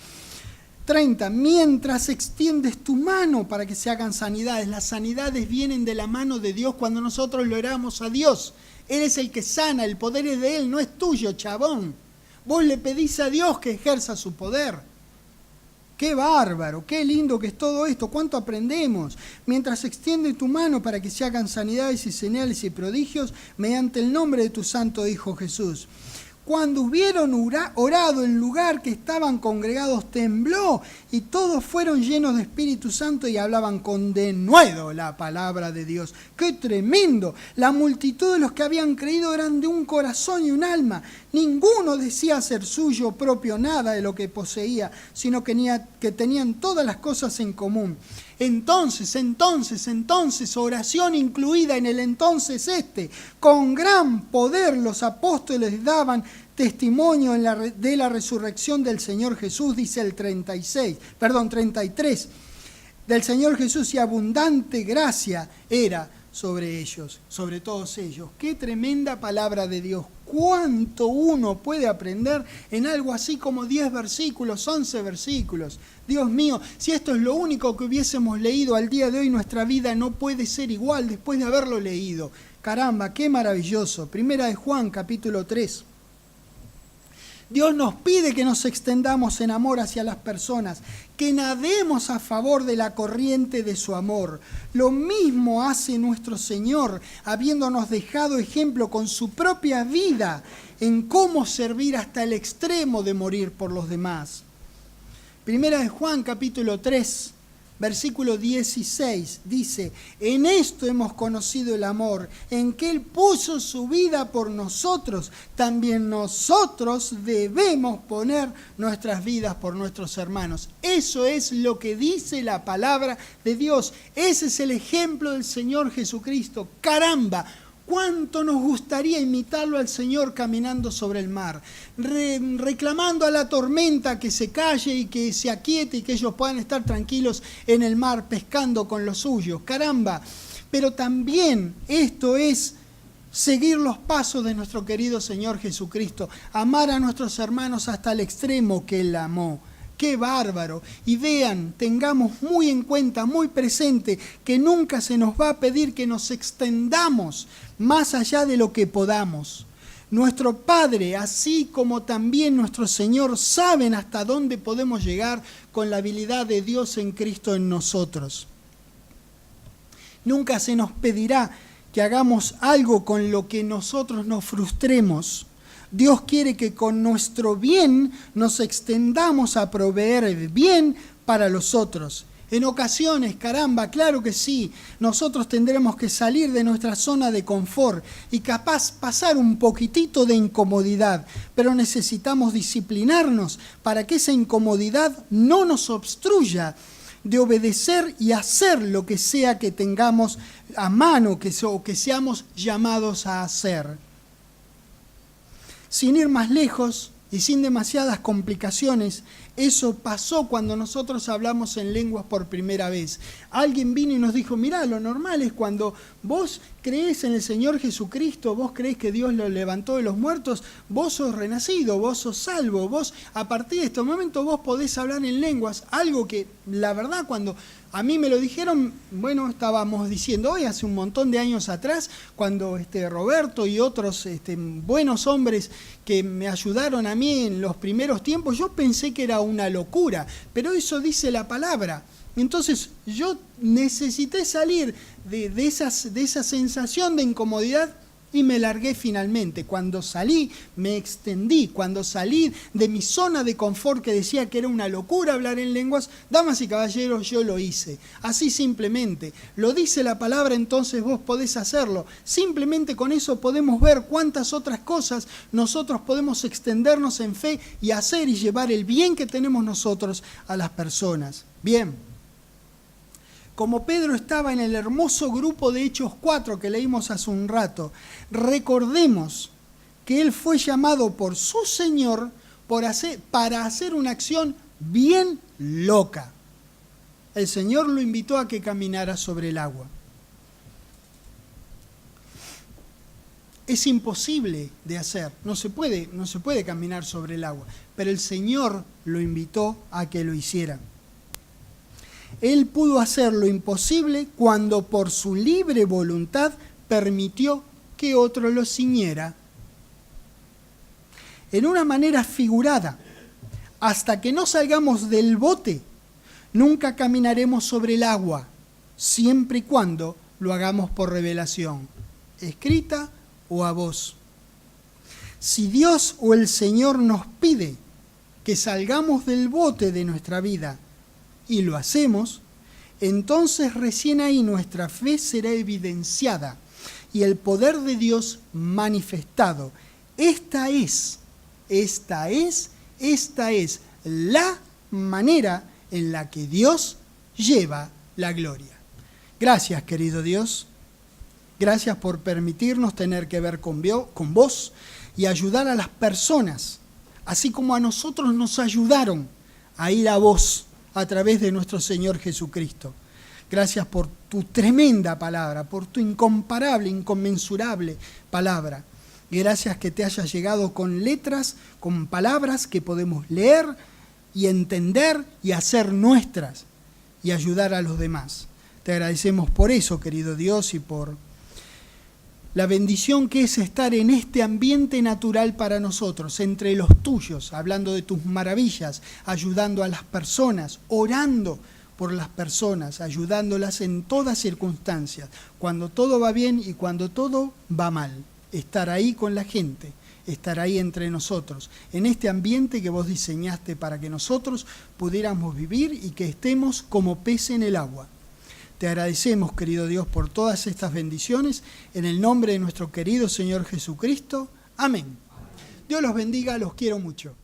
30, mientras extiendes tu mano para que se hagan sanidades. Las sanidades vienen de la mano de Dios cuando nosotros lo oramos a Dios. Él es el que sana, el poder es de Él, no es tuyo, chabón. Vos le pedís a Dios que ejerza su poder. ¡Qué bárbaro! ¡Qué lindo que es todo esto! ¿Cuánto aprendemos? Mientras extiende tu mano para que se hagan sanidades y señales y prodigios mediante el nombre de tu santo Hijo Jesús. Cuando hubieron orado, el lugar que estaban congregados tembló y todos fueron llenos de Espíritu Santo y hablaban con denuedo la palabra de Dios. ¡Qué tremendo! La multitud de los que habían creído eran de un corazón y un alma. Ninguno decía ser suyo propio nada de lo que poseía, sino que tenían todas las cosas en común. Entonces, oración incluida en el entonces con gran poder los apóstoles daban testimonio de la resurrección del Señor Jesús, dice el 33, del Señor Jesús, y abundante gracia era sobre ellos, sobre todos ellos. ¡Qué tremenda palabra de Dios! ¿Cuánto uno puede aprender en algo así como 10 versículos, 11 versículos? Dios mío, si esto es lo único que hubiésemos leído al día de hoy, nuestra vida no puede ser igual después de haberlo leído. Caramba, qué maravilloso. Primera de Juan, capítulo 3. Dios nos pide que nos extendamos en amor hacia las personas, que nademos a favor de la corriente de su amor. Lo mismo hace nuestro Señor, habiéndonos dejado ejemplo con su propia vida en cómo servir hasta el extremo de morir por los demás. Primera de Juan, capítulo 3, versículo 16, dice: en esto hemos conocido el amor, en que Él puso su vida por nosotros. También nosotros debemos poner nuestras vidas por nuestros hermanos. Eso es lo que dice la palabra de Dios. Ese es el ejemplo del Señor Jesucristo. ¡Caramba! ¿Cuánto nos gustaría imitarlo al Señor caminando sobre el mar, reclamando a la tormenta que se calle y que se aquiete y que ellos puedan estar tranquilos en el mar pescando con los suyos? ¡Caramba! Pero también esto es seguir los pasos de nuestro querido Señor Jesucristo, amar a nuestros hermanos hasta el extremo que Él amó. ¡Qué bárbaro! Y vean, tengamos muy en cuenta, muy presente, que nunca se nos va a pedir que nos extendamos más allá de lo que podamos. Nuestro Padre, así como también nuestro Señor, saben hasta dónde podemos llegar con la habilidad de Dios en Cristo en nosotros. Nunca se nos pedirá que hagamos algo con lo que nosotros nos frustremos. Dios quiere que con nuestro bien nos extendamos a proveer el bien para los otros. En ocasiones, caramba, claro que sí, nosotros tendremos que salir de nuestra zona de confort y capaz pasar un poquitito de incomodidad, pero necesitamos disciplinarnos para que esa incomodidad no nos obstruya de obedecer y hacer lo que sea que tengamos a mano o que seamos llamados a hacer. Sin ir más lejos y sin demasiadas complicaciones, eso pasó cuando nosotros hablamos en lenguas por primera vez. Alguien vino y nos dijo: mirá, lo normal es cuando vos creés en el Señor Jesucristo, vos creés que Dios lo levantó de los muertos, vos sos renacido, vos sos salvo, vos a partir de este momento vos podés hablar en lenguas. Algo que la verdad cuando a mí me lo dijeron, bueno, estábamos diciendo hoy, hace un montón de años atrás, cuando Roberto y otros buenos hombres que me ayudaron a mí en los primeros tiempos, yo pensé que era una locura, pero eso dice la palabra. Entonces yo necesité salir de esa sensación de incomodidad y me largué finalmente. Cuando salí, me extendí. Cuando salí de mi zona de confort que decía que era una locura hablar en lenguas, damas y caballeros, yo lo hice. Así simplemente. Lo dice la palabra, entonces vos podés hacerlo. Simplemente con eso podemos ver cuántas otras cosas nosotros podemos extendernos en fe y hacer y llevar el bien que tenemos nosotros a las personas. Bien. Como Pedro estaba en el hermoso grupo de Hechos 4 que leímos hace un rato, recordemos que él fue llamado por su Señor para hacer una acción bien loca. El Señor lo invitó a que caminara sobre el agua. Es imposible de hacer, no se puede caminar sobre el agua, pero el Señor lo invitó a que lo hiciera. Él pudo hacer lo imposible cuando por su libre voluntad permitió que otro lo ciñera. En una manera figurada, hasta que no salgamos del bote, Nunca caminaremos sobre el agua, siempre y cuando lo hagamos por revelación, escrita o a voz. Si Dios o el Señor nos pide que salgamos del bote de nuestra vida y lo hacemos, entonces recién ahí nuestra fe será evidenciada y el poder de Dios manifestado. Esta es la manera en la que Dios lleva la gloria. Gracias, querido Dios. Gracias por permitirnos tener que ver con vos y ayudar a las personas, así como a nosotros nos ayudaron a ir a vos a través de nuestro Señor Jesucristo. Gracias por tu tremenda palabra, por tu incomparable, inconmensurable palabra. Y gracias que te hayas llegado con letras, con palabras que podemos leer y entender y hacer nuestras y ayudar a los demás. Te agradecemos por eso, querido Dios, y por la bendición que es estar en este ambiente natural para nosotros, entre los tuyos, hablando de tus maravillas, ayudando a las personas, orando por las personas, ayudándolas en todas circunstancias, cuando todo va bien y cuando todo va mal. Estar ahí con la gente, estar ahí entre nosotros, en este ambiente que vos diseñaste para que nosotros pudiéramos vivir y que estemos como pez en el agua. Te agradecemos, querido Dios, por todas estas bendiciones, en el nombre de nuestro querido Señor Jesucristo. Amén. Dios los bendiga, los quiero mucho.